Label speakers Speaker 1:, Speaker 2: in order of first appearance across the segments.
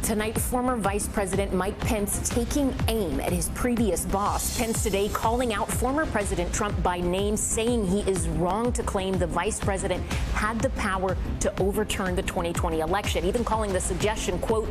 Speaker 1: Tonight, former Vice President Mike Pence taking aim at his previous boss. Pence today calling out former President Trump by name, saying he is wrong to claim the vice president had the power to overturn the 2020 election, even calling the suggestion, quote,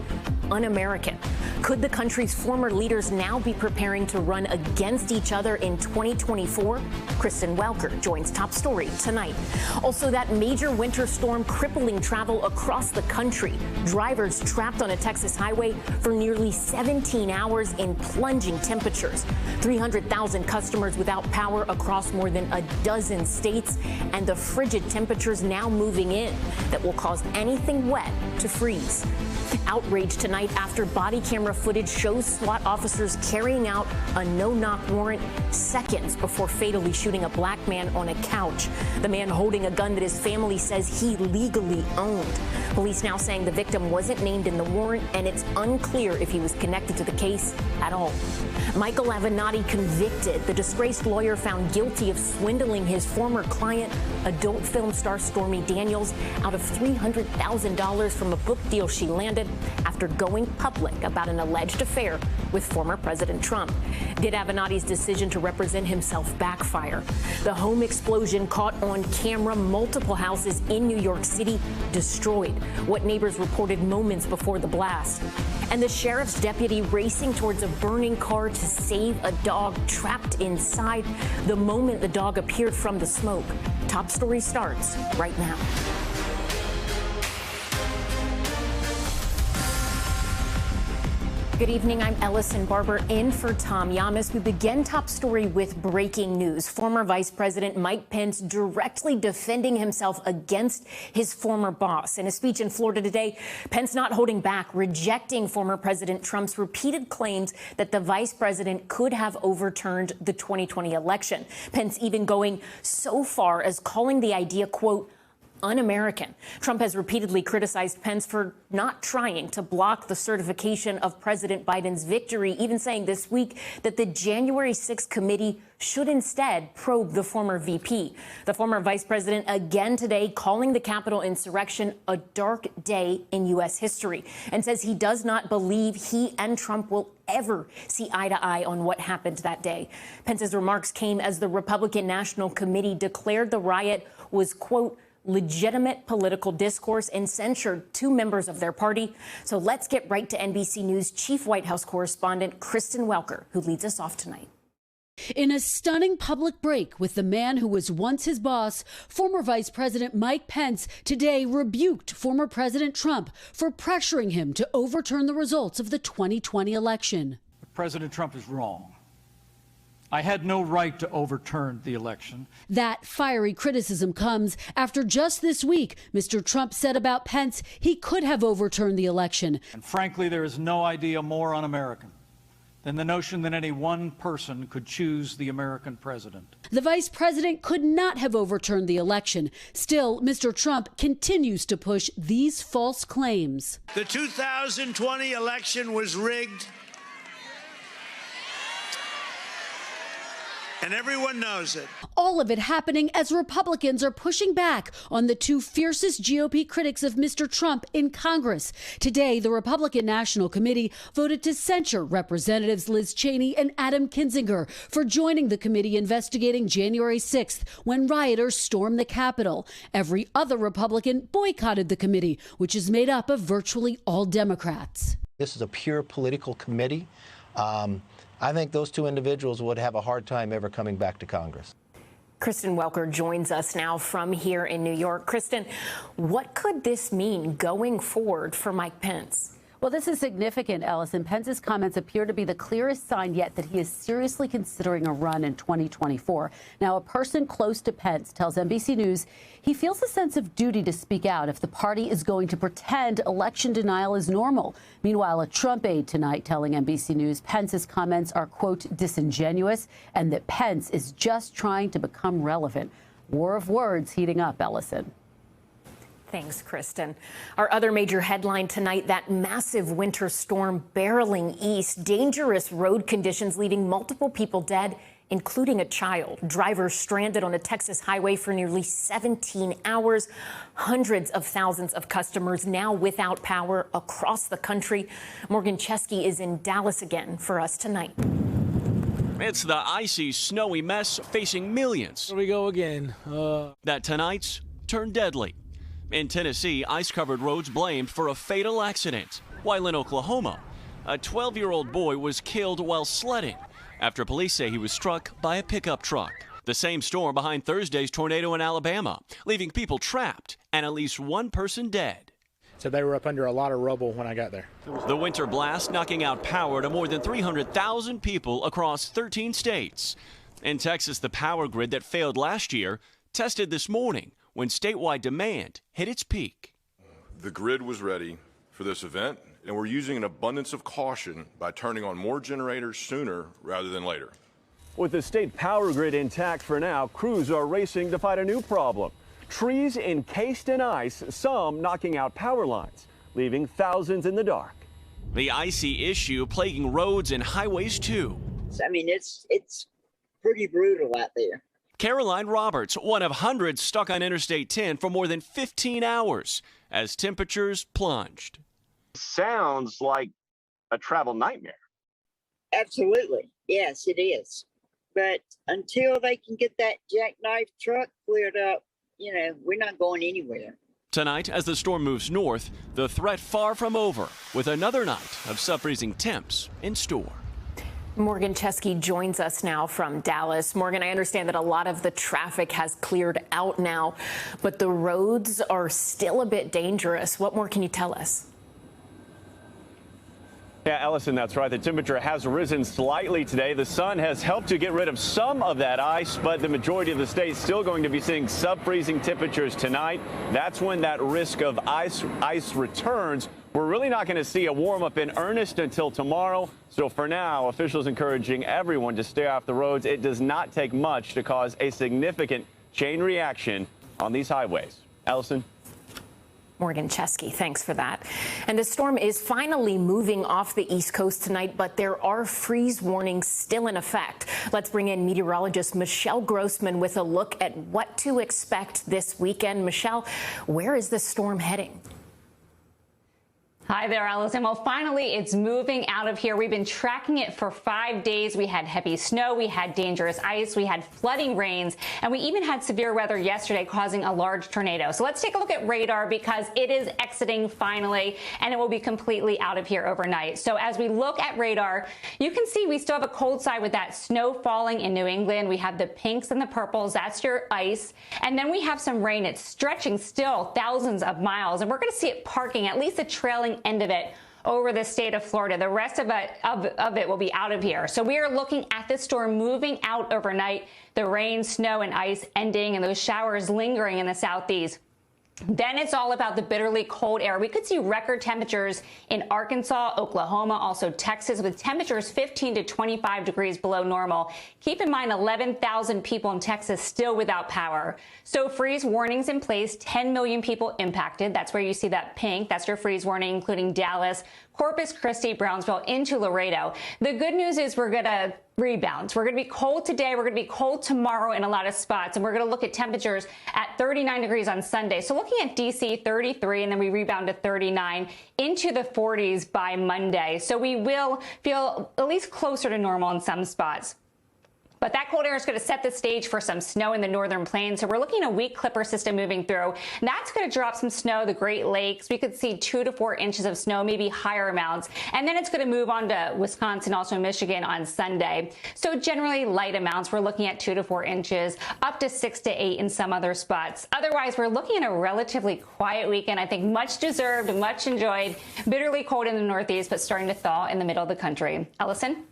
Speaker 1: un-American. Could the country's former leaders now be preparing to run against each other in 2024? Kristen Welker joins Top Story tonight. Also, that major winter storm crippling travel across the country. Drivers trapped on a Texas highway for nearly 17 hours in plunging temperatures. 300,000 customers without power across more than a dozen states, and the frigid temperatures now moving in that will cause anything wet to freeze. Outrage tonight after body camera footage shows SWAT officers carrying out a no-knock warrant seconds before fatally shooting a black man on a couch. The man holding a gun that his family says he legally owned. Police now saying the victim wasn't named in the warrant, and it's unclear if he was connected to the case at all. Michael Avenatti convicted. The disgraced lawyer found guilty of swindling his former client, adult film star Stormy Daniels, out of $300,000 from a book deal she landed after going public about an alleged affair with former President Trump. Did Avenatti's decision to represent himself backfire? The home explosion caught on camera, multiple houses in New York City destroyed. What neighbors reported moments before the blast. And the sheriff's deputy racing towards a burning car to save a dog trapped inside the moment the dog appeared from the smoke. Top Story starts right now. Good evening. I'm Ellison Barber in for Tom Llamas. We begin Top Story with breaking news. Former Vice President Mike Pence directly defending himself against his former boss. In a speech in Florida today, Pence not holding back, rejecting former President Trump's repeated claims that the vice president could have overturned the 2020 election. Pence even going so far as calling the idea, quote, un-American. Trump has repeatedly criticized Pence for not trying to block the certification of President Biden's victory, even saying this week that the January 6th committee should instead probe the former VP. The former vice president again today calling the Capitol insurrection a dark day in U.S. history, and says he does not believe he and Trump will ever see eye to eye on what happened that day. Pence's remarks came as the Republican National Committee declared the riot was, quote, legitimate political discourse and censured two members of their party. So let's get right to NBC News chief White House correspondent Kristen Welker, who leads us off tonight.
Speaker 2: In a stunning public break with the man who was once his boss, former Vice President Mike Pence today rebuked former President Trump for pressuring him to overturn the results of the 2020 election.
Speaker 3: President Trump is wrong. I had no right to overturn the election.
Speaker 2: That fiery criticism comes after just this week, Mr. Trump said about Pence he could have overturned the election.
Speaker 3: And frankly, there is no idea more un-American than the notion that any one person could choose the American president.
Speaker 2: The vice president could not have overturned the election. Still, Mr. Trump continues to push these false claims.
Speaker 4: The 2020 election was rigged. And everyone knows it.
Speaker 2: All of it happening as Republicans are pushing back on the two fiercest GOP critics of Mr. Trump in Congress. Today, the Republican National Committee voted to censure Representatives Liz Cheney and Adam Kinzinger for joining the committee investigating January 6th when rioters stormed the Capitol. Every other Republican boycotted the committee, which is made up of virtually all Democrats.
Speaker 5: This is a pure political committee. I think those two individuals would have a hard time ever coming back to Congress.
Speaker 1: Kristen Welker joins us now from here in New York. Kristen, what could this mean going forward for Mike Pence?
Speaker 6: Well, this is significant, Ellison. Pence's comments appear to be the clearest sign yet that he is seriously considering a run in 2024. Now, a person close to Pence tells NBC News he feels a sense of duty to speak out if the party is going to pretend election denial is normal. Meanwhile, a Trump aide tonight telling NBC News Pence's comments are, quote, disingenuous and that Pence is just trying to become relevant. War of words heating up, Ellison.
Speaker 1: Thanks, Kristen. Our other major headline tonight, that massive winter storm barreling east, dangerous road conditions leaving multiple people dead including a child. Drivers stranded on a Texas highway for nearly 17 hours. Hundreds of thousands of customers now without power across the country. Morgan Chesky is in Dallas again for us tonight.
Speaker 7: It's the icy, snowy mess facing millions.
Speaker 8: Here we go again.
Speaker 7: That tonight's turned deadly. In Tennessee, ice-covered roads blamed for a fatal accident. While in Oklahoma, a 12-year-old boy was killed while sledding after police say he was struck by a pickup truck. The same storm behind Thursday's tornado in Alabama, leaving people trapped and at least one person dead.
Speaker 8: So they were up under a lot of rubble when I got there.
Speaker 7: The winter blast knocking out power to more than 300,000 people across 13 states. In Texas, the power grid that failed last year tested this morning when statewide demand hit its peak.
Speaker 9: The grid was ready for this event, and we're using an abundance of caution by turning on more generators sooner rather than later.
Speaker 10: With the state power grid intact for now, crews are racing to fight a new problem. Trees encased in ice, some knocking out power lines, leaving thousands in the dark.
Speaker 7: The icy issue plaguing roads and highways, too.
Speaker 11: I mean, it's pretty brutal out there.
Speaker 7: Caroline Roberts, one of hundreds stuck on Interstate 10 for more than 15 hours as temperatures plunged.
Speaker 10: Sounds like a travel nightmare.
Speaker 11: Absolutely. Yes, it is. But until they can get that jackknife truck cleared up, we're not going anywhere.
Speaker 7: Tonight, as the storm moves north, the threat far from over, with another night of sub-freezing temps in store.
Speaker 1: Morgan Chesky joins us now from Dallas. Morgan, I understand that a lot of the traffic has cleared out now, but the roads are still a bit dangerous. What more can you tell us?
Speaker 10: Yeah, Ellison, that's right. The temperature has risen slightly today. The sun has helped to get rid of some of that ice, but the majority of the state is still going to be seeing sub-freezing temperatures tonight. That's when that risk of ice returns. We're really not going to see a warm-up in earnest until tomorrow. So for now, officials encouraging everyone to stay off the roads. It does not take much to cause a significant chain reaction on these highways. Ellison?
Speaker 1: Morgan Chesky, thanks for that. And the storm is finally moving off the East Coast tonight, but there are freeze warnings still in effect. Let's bring in meteorologist Michelle Grossman with a look at what to expect this weekend. Michelle, where is the storm heading?
Speaker 12: Hi there, Allison. Well, finally, it's moving out of here. We've been tracking it for 5 days. We had heavy snow, we had dangerous ice, we had flooding rains, and we even had severe weather yesterday causing a large tornado. So let's take a look at radar because it is exiting finally, and it will be completely out of here overnight. So as we look at radar, you can see we still have a cold side with that snow falling in New England. We have the pinks and the purples. That's your ice. And then we have some rain. It's stretching still thousands of miles, and we're going to see it parking, at least the trailing end of it, over the state of Florida. The rest of it will be out of here. So we are looking at this storm moving out overnight, the rain, snow, and ice ending, and those showers lingering in the southeast. Then it's all about the bitterly cold air. We could see record temperatures in Arkansas, Oklahoma, also Texas, with temperatures 15 to 25 degrees below normal. Keep in mind, 11,000 people in Texas still without power. So freeze warnings in place, 10 million people impacted. That's where you see that pink. That's your freeze warning, including Dallas, Corpus Christi, Brownsville, into Laredo. The good news is we're going to rebound. We're going to be cold today. We're going to be cold tomorrow in a lot of spots. And we're going to look at temperatures at 39 degrees on Sunday. So looking at D.C., 33, and then we rebound to 39 into the 40s by Monday. So we will feel at least closer to normal in some spots. But that cold air is going to set the stage for some snow in the northern plains. So we're looking at a weak clipper system moving through. And that's going to drop some snow, the Great Lakes. We could see 2 to 4 inches of snow, maybe higher amounts. And then it's going to move on to Wisconsin, also Michigan on Sunday. So generally light amounts. We're looking at 2 to 4 inches, up to 6 to 8 in some other spots. Otherwise, we're looking at a relatively quiet weekend. I think much deserved, much enjoyed. Bitterly cold in the Northeast, but starting to thaw in the middle of the country. Ellison?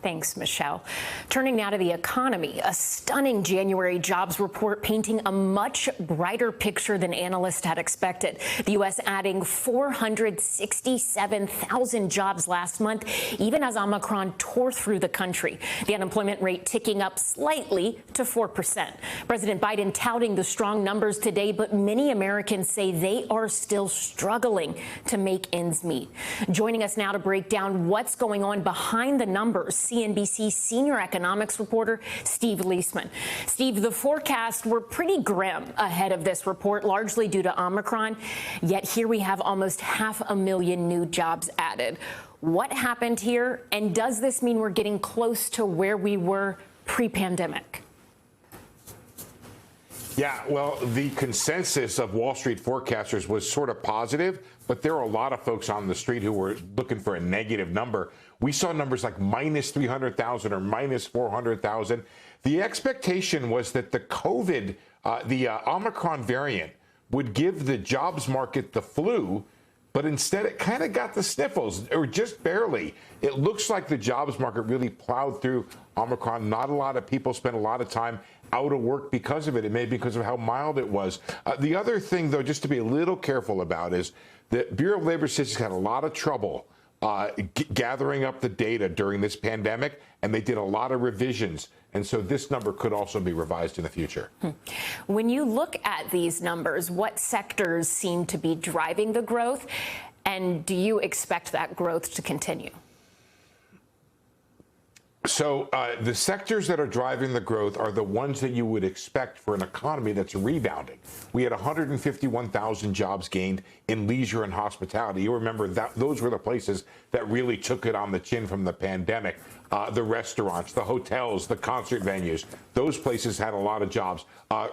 Speaker 1: Thanks, Michelle. Turning now to the economy, a stunning January jobs report painting a much brighter picture than analysts had expected. The U.S. adding 467,000 jobs last month, even as Omicron tore through the country. The unemployment rate ticking up slightly to 4%. President Biden touting the strong numbers today, but many Americans say they are still struggling to make ends meet. Joining us now to break down what's going on behind the numbers, CNBC senior economics reporter Steve Leisman. Steve, the forecasts were pretty grim ahead of this report, largely due to Omicron. Yet here we have almost 500,000 new jobs added. What happened here, and does this mean we're getting close to where we were pre-pandemic?
Speaker 13: Yeah, well, the consensus of Wall Street forecasters was sort of positive, but there are a lot of folks on the street who were looking for a negative number. We saw numbers like minus 300,000 or minus 400,000. The expectation was that the Omicron variant would give the jobs market the flu, but instead it kind of got the sniffles, or just barely. It looks like the jobs market really plowed through Omicron. Not a lot of people spent a lot of time out of work because of it. It may be because of how mild it was. The other thing, though, just to be a little careful about is that Bureau of Labor Statistics had a lot of trouble gathering up the data during this pandemic, and they did a lot of revisions. And so this number could also be revised in the future.
Speaker 1: When you look at these numbers, what sectors seem to be driving the growth? And do you expect that growth to continue?
Speaker 13: So the sectors that are driving the growth are the ones that you would expect for an economy that's rebounding. We had 151,000 jobs gained in leisure and hospitality. You remember that those were the places that really took it on the chin from the pandemic. The restaurants, the hotels, the concert venues, those places had a lot of jobs.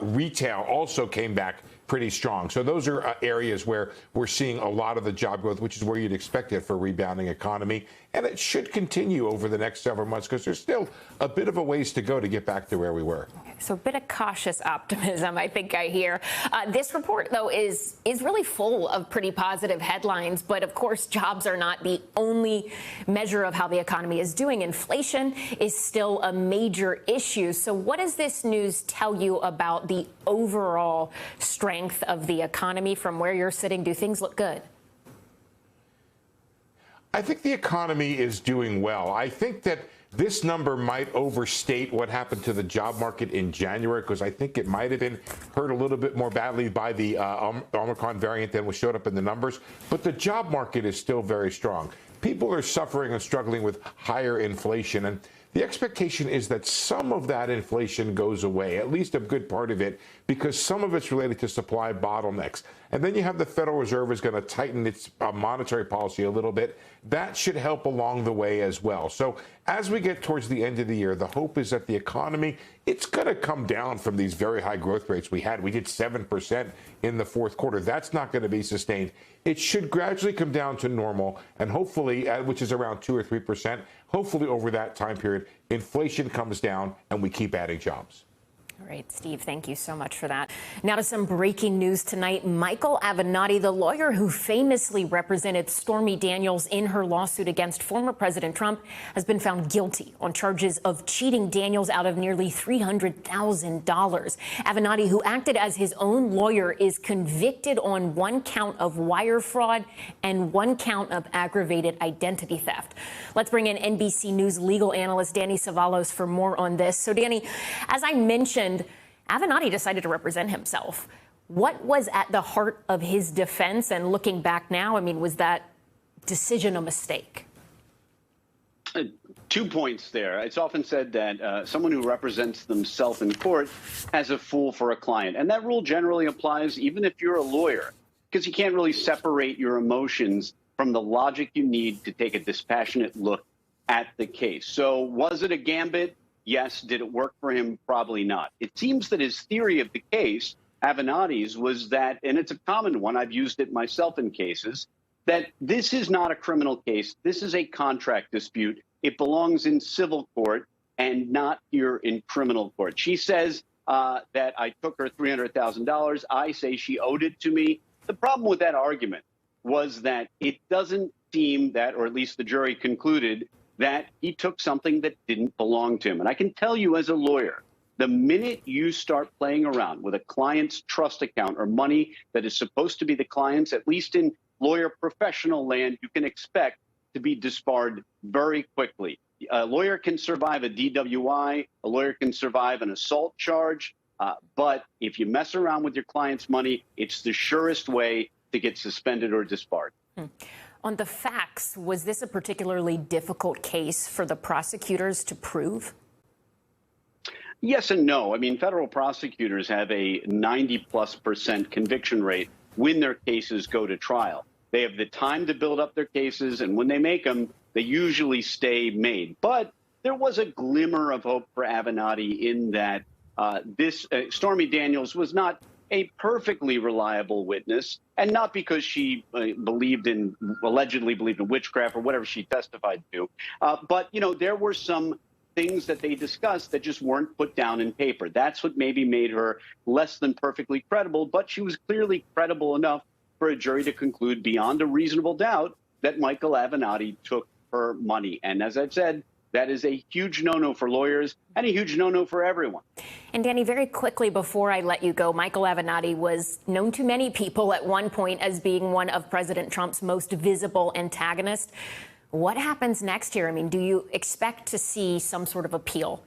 Speaker 13: Retail also came back pretty strong. So those are areas where we're seeing a lot of the job growth, which is where you'd expect it for a rebounding economy. And it should continue over the next several months because there's still a bit of a ways to go to get back to where we were.
Speaker 1: So a bit of cautious optimism, I think I hear. This report, though, is really full of pretty positive headlines. But of course, jobs are not the only measure of how the economy is doing. Inflation is still a major issue. So what does this news tell you about the overall strength of the economy from where you're sitting? Do things look good?
Speaker 13: I think the economy is doing well. I think that this number might overstate what happened to the job market in January, because I think it might have been hurt a little bit more badly by the Omicron variant than what showed up in the numbers. But the job market is still very strong. People are suffering and struggling with higher inflation. And the expectation is that some of that inflation goes away, at least a good part of it, because some of it's related to supply bottlenecks. And then you have the Federal Reserve is going to tighten its monetary policy a little bit. That should help along the way as well. So as we get towards the end of the year, the hope is that the economy, it's going to come down from these very high growth rates we had. We did 7% in the fourth quarter. That's not going to be sustained. It should gradually come down to normal, and hopefully, which is around 2 or 3%, hopefully over that time period, inflation comes down and we keep adding jobs.
Speaker 1: All right, Steve, thank you so much for that. Now to some breaking news tonight. Michael Avenatti, the lawyer who famously represented Stormy Daniels in her lawsuit against former President Trump, has been found guilty on charges of cheating Daniels out of nearly $300,000. Avenatti, who acted as his own lawyer, is convicted on 1 count of wire fraud and 1 count of aggravated identity theft. Let's bring in NBC News legal analyst Danny Savalos for more on this. So, Danny, as I mentioned, Avenatti decided to represent himself. What was at the heart of his defense? And looking back now, I mean, was that decision a mistake?
Speaker 14: 2 points there. It's often said that someone who represents themselves in court has a fool for a client. And that rule generally applies even if you're a lawyer, because you can't really separate your emotions from the logic you need to take a dispassionate look at the case. So was it a gambit? Yes. Did it work for him? Probably not. It seems that his theory of the case, Avenatti's, was that, and it's a common one, I've used it myself in cases, that this is not a criminal case. This is a contract dispute. It belongs in civil court and not here in criminal court. She says that I took her $300,000. I say she owed it to me. The problem with that argument was that it doesn't seem that, or at least the jury concluded, that he took something that didn't belong to him. And I can tell you as a lawyer, the minute you start playing around with a client's trust account or money that is supposed to be the client's, at least in lawyer professional land, you can expect to be disbarred very quickly. A lawyer can survive a DWI, a lawyer can survive an assault charge, but if you mess around with your client's money, it's the surest way to get suspended or disbarred.
Speaker 1: On the facts, was this a particularly difficult case for the prosecutors to prove?
Speaker 14: Yes and no. I mean, federal prosecutors have a 90+% conviction rate when their cases go to trial. They have the time to build up their cases, and when they make them, they usually stay made. But there was a glimmer of hope for Avenatti in that Stormy Daniels was not a perfectly reliable witness, and not because she allegedly believed in witchcraft or whatever she testified to. But, you know, there were some things that they discussed that just weren't put down in paper. That's what maybe made her less than perfectly credible, but she was clearly credible enough for a jury to conclude beyond a reasonable doubt that Michael Avenatti took her money. And as I've said, that is a huge no-no for lawyers and a huge no-no for everyone.
Speaker 1: And Danny, very quickly before I let you go, Michael Avenatti was known to many people at one point as being one of President Trump's most visible antagonists. What happens next here? I mean, do you expect to see some sort of appeal?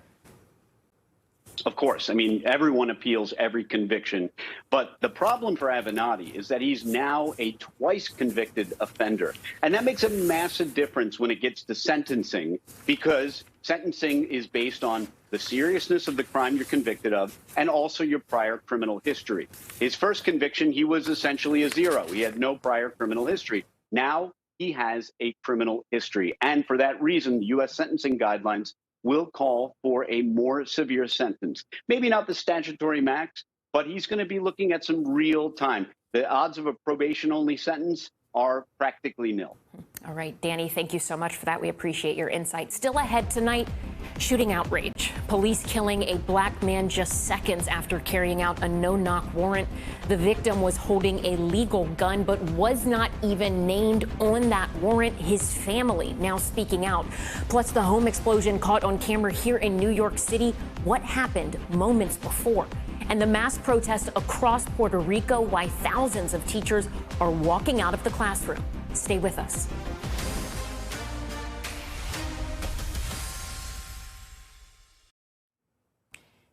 Speaker 14: Of course. I mean, everyone appeals every conviction. But the problem for Avenatti is that he's now a twice convicted offender. And that makes a massive difference when it gets to sentencing, because sentencing is based on the seriousness of the crime you're convicted of and also your prior criminal history. His first conviction, he was essentially a zero. He had no prior criminal history. Now he has a criminal history. And for that reason, the U.S. sentencing guidelines will call for a more severe sentence. Maybe not the statutory max, but he's going to be looking at some real time. The odds of a probation-only sentence are practically nil.
Speaker 1: All right, Danny, thank you so much for that. We appreciate your insight. Still ahead tonight, shooting outrage. Police killing a black man just seconds after carrying out a no-knock warrant. The victim was holding a legal gun, but was not even named on that warrant. His family now speaking out. Plus, the home explosion caught on camera here in New York City. What happened moments before? And the mass protest across Puerto Rico, why thousands of teachers are walking out of the classroom. Stay with us.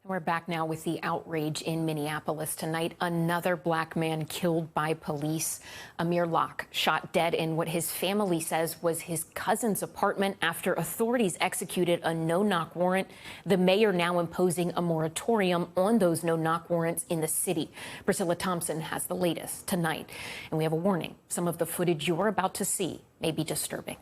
Speaker 1: We're back now with the outrage in Minneapolis tonight. Another black man killed by police. Amir Locke shot dead in what his family says was his cousin's apartment after authorities executed a no-knock warrant. The mayor now imposing a moratorium on those no-knock warrants in the city. Priscilla Thompson has the latest tonight. And we have a warning. Some of the footage you're about to see may be disturbing.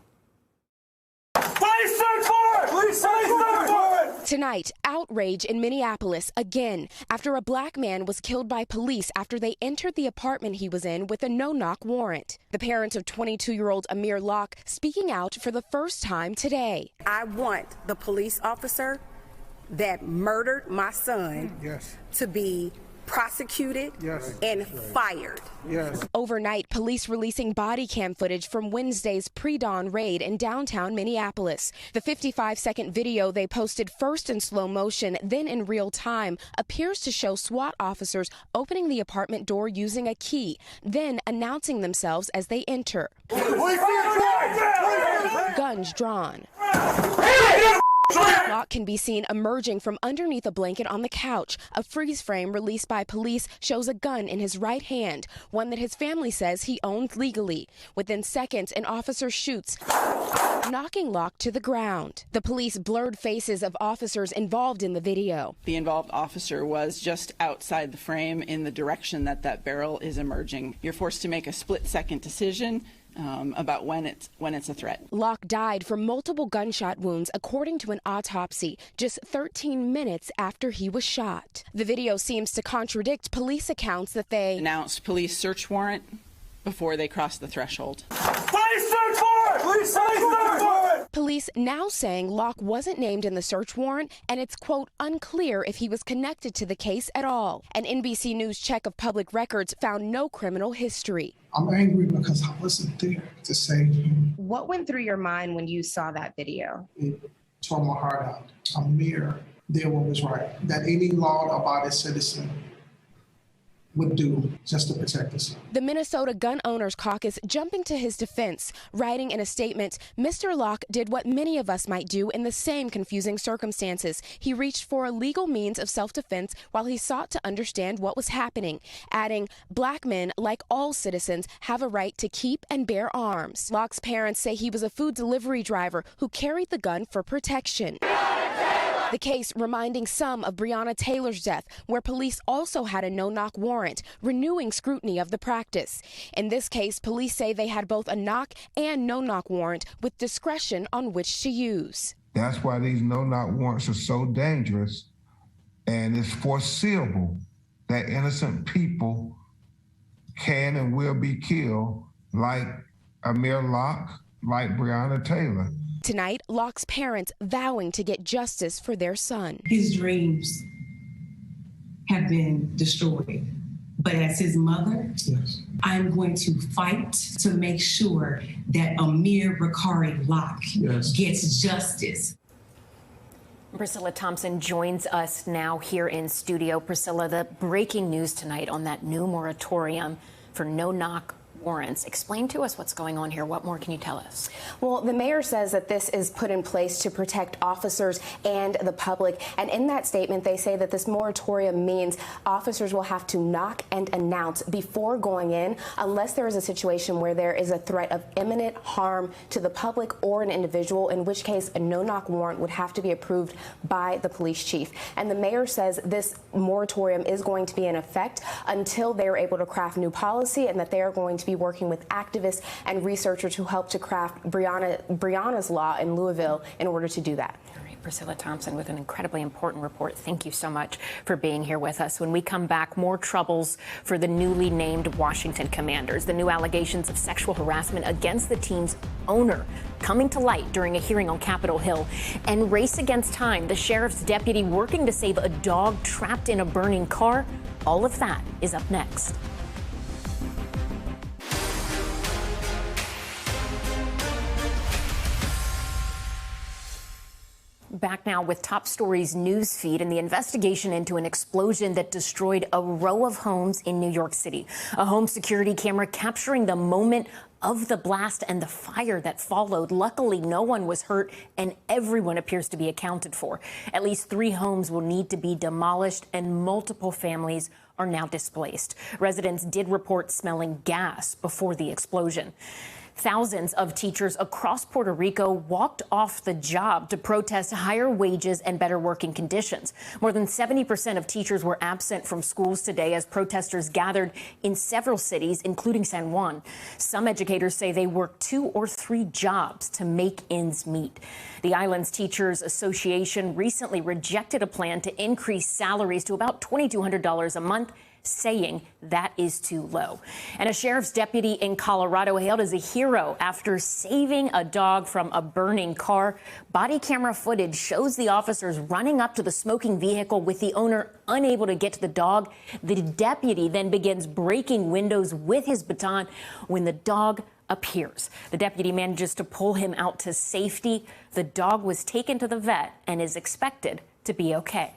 Speaker 15: Police search warrant! Police search warrant! Tonight, outrage in Minneapolis again after a black man was killed by police after they entered the apartment he was in with a no-knock warrant. The parents of 22-year-old Amir Locke speaking out for the first time today.
Speaker 16: I want the police officer that murdered my son to be prosecuted and fired.
Speaker 15: Overnight, police releasing body cam footage from Wednesday's pre-dawn raid in downtown Minneapolis. The 55-second video they posted first in slow motion, then in real time, appears to show SWAT officers opening the apartment door using a key, then announcing themselves as they enter. Guns drawn. Locke can be seen emerging from underneath a blanket on the couch. A freeze frame released by police shows a gun in his right hand, one that his family says he owned legally. Within seconds, an officer shoots, knocking Locke to the ground. The police blurred faces of officers involved in the video.
Speaker 17: The involved officer was just outside the frame in the direction that barrel is emerging. You're forced to make a split-second decision about when it's a threat.
Speaker 15: Locke died from multiple gunshot wounds, according to an autopsy, just 13 minutes after he was shot. The video seems to contradict police accounts that they
Speaker 17: announced police search warrant before they crossed the threshold.
Speaker 15: Police search warrant! Police search warrant! Police now saying Locke wasn't named in the search warrant, and it's, quote, unclear if he was connected to the case at all. An NBC News check of public records found no criminal history.
Speaker 18: I'm angry because I wasn't there to save him.
Speaker 19: What went through your mind when you saw that video?
Speaker 18: It tore my heart out. Amir did what was right. That any law-abiding citizen would do just to protect us.
Speaker 15: The Minnesota Gun Owners Caucus jumping to his defense, writing in a statement, Mr. Locke did what many of us might do in the same confusing circumstances. He reached for a legal means of self-defense while he sought to understand what was happening, adding, Black men, like all citizens, have a right to keep and bear arms. Locke's parents say he was a food delivery driver who carried the gun for protection. The case reminding some of Breonna Taylor's death, where police also had a no-knock warrant, renewing scrutiny of the practice. In this case, police say they had both a knock and no-knock warrant with discretion on which to use.
Speaker 20: That's why these no-knock warrants are so dangerous, and it's foreseeable that innocent people can and will be killed, like Amir Locke, like Breonna Taylor.
Speaker 15: Tonight, Locke's parents vowing to get justice for their son.
Speaker 21: His dreams have been destroyed. But as his mother, I'm going to fight to make sure that Amir Bakari Locke gets justice.
Speaker 1: Priscilla Thompson joins us now here in studio. Priscilla, the breaking news tonight on that new moratorium for no-knock warrants. Explain to us what's going on here. What more can you tell us?
Speaker 19: Well, the mayor says that this is put in place to protect officers and the public. And in that statement, they say that this moratorium means officers will have to knock and announce before going in, unless there is a situation where there is a threat of imminent harm to the public or an individual, in which case a no-knock warrant would have to be approved by the police chief. And the mayor says this moratorium is going to be in effect until they are able to craft new policy, and that they are going to be working with activists and researchers who help to craft Breonna's law in Louisville in order to do that.
Speaker 1: All right, Priscilla Thompson with an incredibly important report. Thank you so much for being here with us. When we come back, more troubles for the newly named Washington Commanders. The new allegations of sexual harassment against the team's owner coming to light during a hearing on Capitol Hill. And race against time, the sheriff's deputy working to save a dog trapped in a burning car. All of that is up next. Back now with Top Stories news feed and the investigation into an explosion that destroyed a row of homes in New York City. A home security camera capturing the moment of the blast and the fire that followed. Luckily, no one was hurt and everyone appears to be accounted for. At least 3 homes will need to be demolished and multiple families are now displaced. Residents did report smelling gas before the explosion. Thousands of teachers across Puerto Rico walked off the job to protest higher wages and better working conditions. More than 70% of teachers were absent from schools today as protesters gathered in several cities, including San Juan. Some educators say they work 2 or 3 jobs to make ends meet. The island's Teachers Association recently rejected a plan to increase salaries to about $2,200 a month, saying that is too low. And a sheriff's deputy in Colorado hailed as a hero after saving a dog from a burning car. Body camera footage shows the officers running up to the smoking vehicle with the owner unable to get to the dog. The deputy then begins breaking windows with his baton when the dog appears. The deputy manages to pull him out to safety. The dog was taken to the vet and is expected to be okay.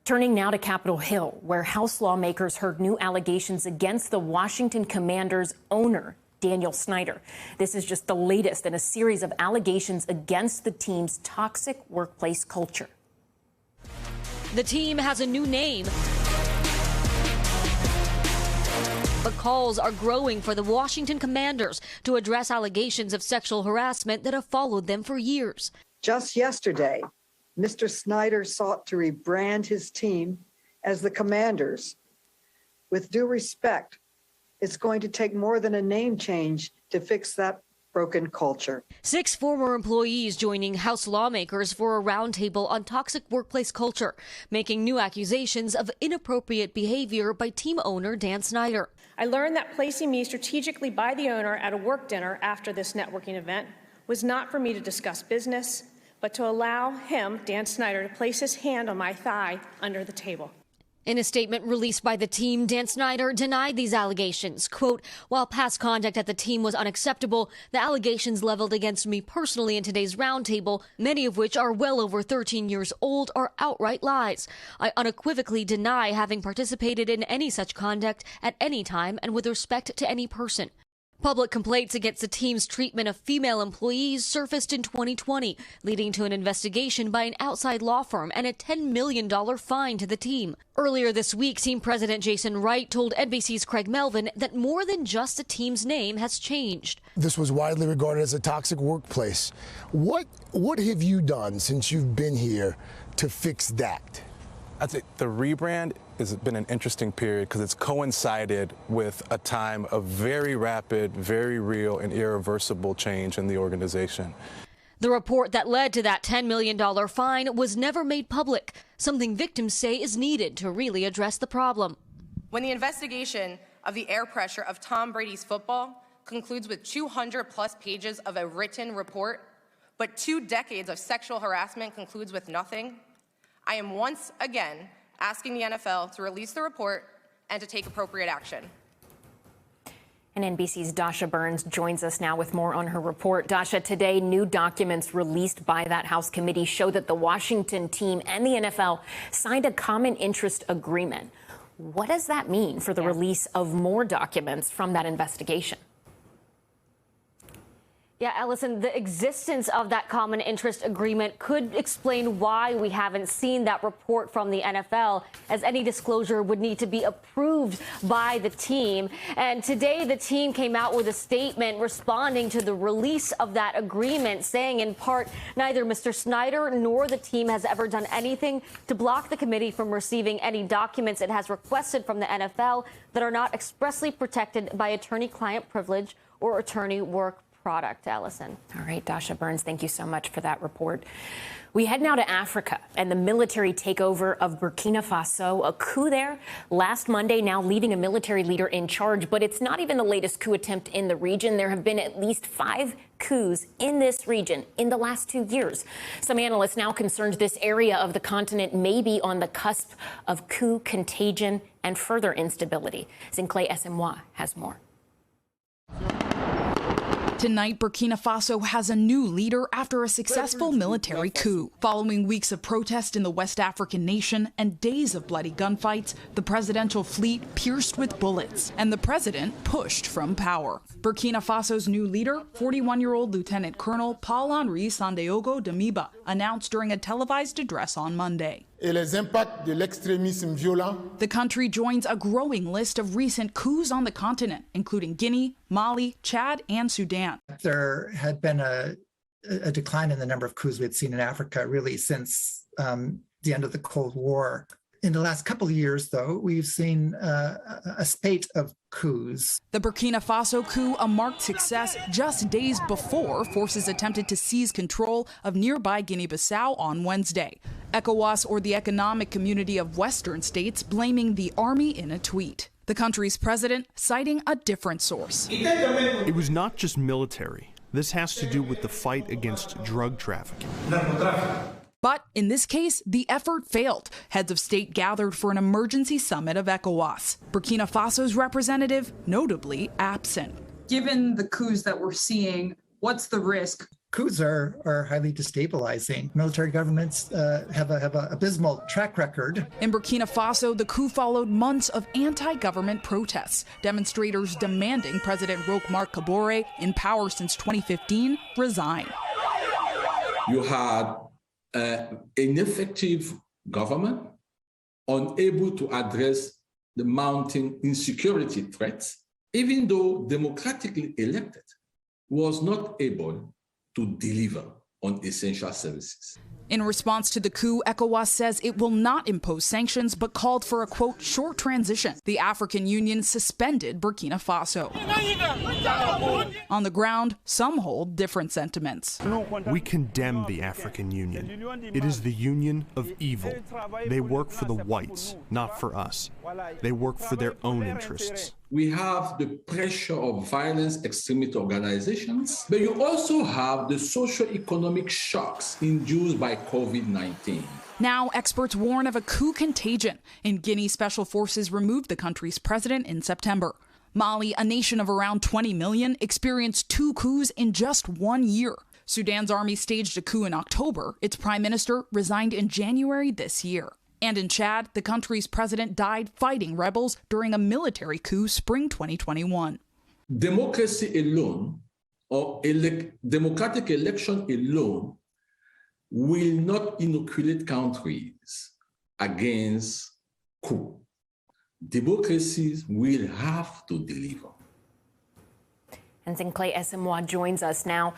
Speaker 1: Turning now to Capitol Hill, where House lawmakers heard new allegations against the Washington Commanders' owner, Daniel Snyder. This is just the latest in a series of allegations against the team's toxic workplace culture.
Speaker 22: The team has a new name, but calls are growing for the Washington Commanders to address allegations of sexual harassment that have followed them for years.
Speaker 23: Just yesterday, Mr. Snyder sought to rebrand his team as the Commanders. With due respect, it's going to take more than a name change to fix that broken culture.
Speaker 22: 6 former employees joining House lawmakers for a roundtable on toxic workplace culture, making new accusations of inappropriate behavior by team owner Dan Snyder.
Speaker 24: I learned that placing me strategically by the owner at a work dinner after this networking event was not for me to discuss business, but to allow him, Dan Snyder, to place his hand on my thigh under the table.
Speaker 22: In a statement released by the team, Dan Snyder denied these allegations. Quote, while past conduct at the team was unacceptable, the allegations leveled against me personally in today's roundtable, many of which are well over 13 years old, are outright lies. I unequivocally deny having participated in any such conduct at any time and with respect to any person. Public complaints against the team's treatment of female employees surfaced in 2020, leading to an investigation by an outside law firm and a $10 million fine to the team. Earlier this week, team president Jason Wright told NBC's Craig Melvin that more than just the team's name has changed.
Speaker 2: This was widely regarded as a toxic workplace. What have you done since you've been here to fix that?
Speaker 3: I think the rebrand has been an interesting period because it's coincided with a time of very rapid, very real, and irreversible change in the organization.
Speaker 22: The report that led to that $10 million fine was never made public, something victims say is needed to really address the problem.
Speaker 4: When the investigation of the air pressure of Tom Brady's football concludes with 200+ pages of a written report, but 2 decades of sexual harassment concludes with nothing, I am once again asking the NFL to release the report and to take appropriate action.
Speaker 1: And NBC's Dasha Burns joins us now with more on her report. Dasha, today, new documents released by that House committee show that the Washington team and the NFL signed a common interest agreement. What does that mean for the release of more documents from that investigation?
Speaker 22: Yeah, Allison, the existence of that common interest agreement could explain why we haven't seen that report from the NFL, as any disclosure would need to be approved by the team. And today, the team came out with a statement responding to the release of that agreement, saying in part, neither Mr. Snyder nor the team has ever done anything to block the committee from receiving any documents it has requested from the NFL that are not expressly protected by attorney-client privilege or attorney work product. Allison.
Speaker 1: All right, Dasha Burns, thank you so much for that report. We head now to Africa and the military takeover of Burkina Faso, a coup there last Monday, now leaving a military leader in charge. But it's not even the latest coup attempt in the region. There have been at least 5 coups in this region in the last 2 years. Some analysts now concerned this area of the continent may be on the cusp of coup contagion and further instability. Zinclay Esemwa has more.
Speaker 5: Tonight, Burkina Faso has a new leader after a successful military coup. Following weeks of protest in the West African nation and days of bloody gunfights, the presidential fleet pierced with bullets and the president pushed from power. Burkina Faso's new leader, 41-year-old Lieutenant Colonel Paul-Henri Sandaogo Damiba, announced during a televised address on Monday. The country joins a growing list of recent coups on the continent, including Guinea, Mali, Chad, and Sudan.
Speaker 25: There had been a decline in the number of coups we had seen in Africa really since the end of the Cold War. In the last couple of years, though, we've seen a spate of coups.
Speaker 5: The Burkina Faso coup, a marked success just days before forces attempted to seize control of nearby Guinea-Bissau on Wednesday. ECOWAS, or the Economic Community of Western States, blaming the army in a tweet. The country's president citing a different source.
Speaker 26: It was not just military. This has to do with the fight against drug trafficking.
Speaker 5: But in this case, the effort failed. Heads of state gathered for an emergency summit of ECOWAS. Burkina Faso's representative notably absent.
Speaker 27: Given the coups that we're seeing, what's the risk?
Speaker 25: Coups are highly destabilizing. Military governments have an abysmal track record.
Speaker 5: In Burkina Faso, the coup followed months of anti-government protests. Demonstrators demanding President Roch-Marc Kabore, in power since 2015, resign.
Speaker 28: You had an ineffective government, unable to address the mounting insecurity threats, even though democratically elected, was not able to deliver on essential services.
Speaker 5: In response to the coup, ECOWAS says it will not impose sanctions, but called for a, quote, short transition. The African Union suspended Burkina Faso. On the ground, some hold different sentiments.
Speaker 26: We condemn the African Union. It is the union of evil. They work for the whites, not for us. They work for their own interests.
Speaker 28: We have the pressure of violence extremist organizations, but you also have the socio-economic shocks induced by COVID-19.
Speaker 5: Now, experts warn of a coup contagion. In Guinea, special forces removed the country's president in September. Mali, a nation of around 20 million, experienced 2 coups in just 1 year. Sudan's army staged a coup in October. Its prime minister resigned in January this year. And in Chad, the country's president died fighting rebels during a military coup spring 2021.
Speaker 28: Democracy alone, or democratic election alone, will not inoculate countries against coup. Democracies will have to deliver.
Speaker 1: And Sinclair Esimwa joins us now.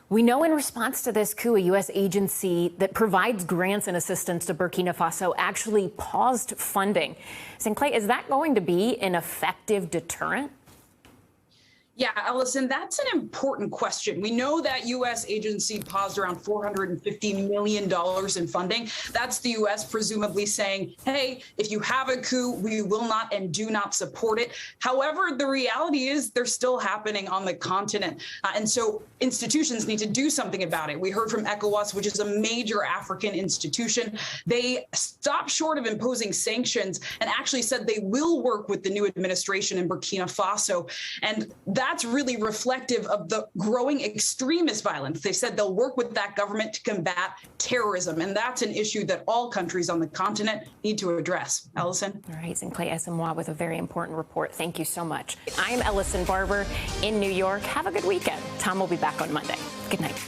Speaker 1: We know in response to this coup, a U.S. agency that provides grants and assistance to Burkina Faso actually paused funding. Sinclair, is that going to be an effective deterrent?
Speaker 27: Yeah, Ellison, that's an important question. We know that U.S. agency paused around $450 million in funding. That's the U.S. presumably saying, hey, if you have a coup, we will not and do not support it. However, the reality is they're still happening on the continent. And so institutions need to do something about it. We heard from ECOWAS, which is a major African institution. They stopped short of imposing sanctions and actually said they will work with the new administration in Burkina Faso. And that's really reflective of the growing extremist violence. They said they'll work with that government to combat terrorism, and that's an issue that all countries on the continent need to address. Ellison?
Speaker 1: All right, Sinclair Esimwa with a very important report. Thank you so much. I'm Ellison Barber in New York. Have a good weekend. Tom will be back on Monday. Good night.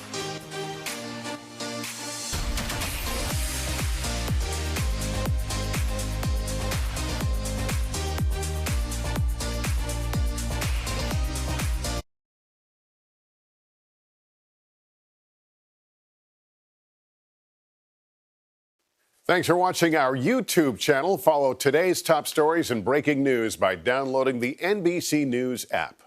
Speaker 6: Thanks for watching our YouTube channel. Follow today's top stories and breaking news by downloading the NBC News app.